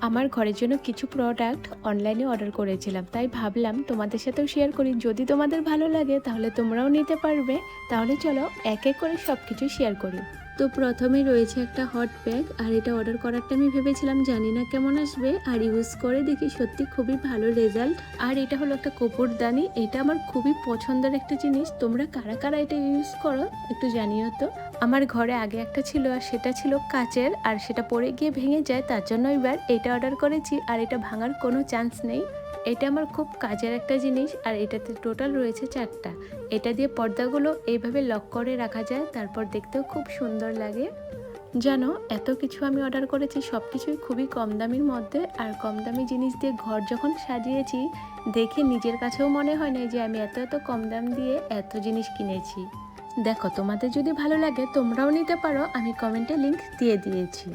আমার ঘরের জন্য কিছু প্রোডাক্ট অনলাইনে অর্ডার করেছিলাম, তাই ভাবলাম তোমাদের সাথেও শেয়ার করি। যদি তোমাদের ভালো লাগে তাহলে তোমরাও নিতে পারবে। তাহলে চলো এক এক করে সব কিছু শেয়ার করি। তো প্রথমে রয়েছে একটা হট ব্যাগ, আর এটা অর্ডার করারটা আমি ভেবেছিলাম জানি না কেমন আসবে, আর ইউজ করে দেখি সত্যি খুবই ভালো রেজাল্ট। আর এটা হলো একটা কপুরদানি, এটা আমার খুবই পছন্দের একটা জিনিস। তোমরা কারা কারা এটা ইউজ করো একটু জানিও তো। আমার ঘরে আগে একটা ছিল, আর সেটা ছিল কাচের, আর সেটা পড়ে গিয়ে ভেঙে যায়, তার জন্য এবার এটা অর্ডার করেছি। আর এটা ভাঙার কোনো চান্স নেই। এটা আমার খুব কাজের একটা জিনিস, আর এটাতে টোটাল রয়েছে 4টা। এটা দিয়ে পর্দাগুলো এইভাবে লক করে রাখা যায়, তারপর দেখতেও খুব সুন্দর লাগে। জানো, এত কিছু আমি অর্ডার করেছি, সব কিছুই খুবই কম দামির মধ্যে। আর কম দামি জিনিস দিয়ে ঘর যখন সাজিয়েছি, দেখে নিজের কাছেও মনে হয় না যে আমি এত এত কম দাম দিয়ে এত জিনিস কিনেছি। দেখো, তোমাদের যদি ভালো লাগে তোমরাও নিতে পারো, আমি কমেন্টে লিংক দিয়ে দিয়েছি।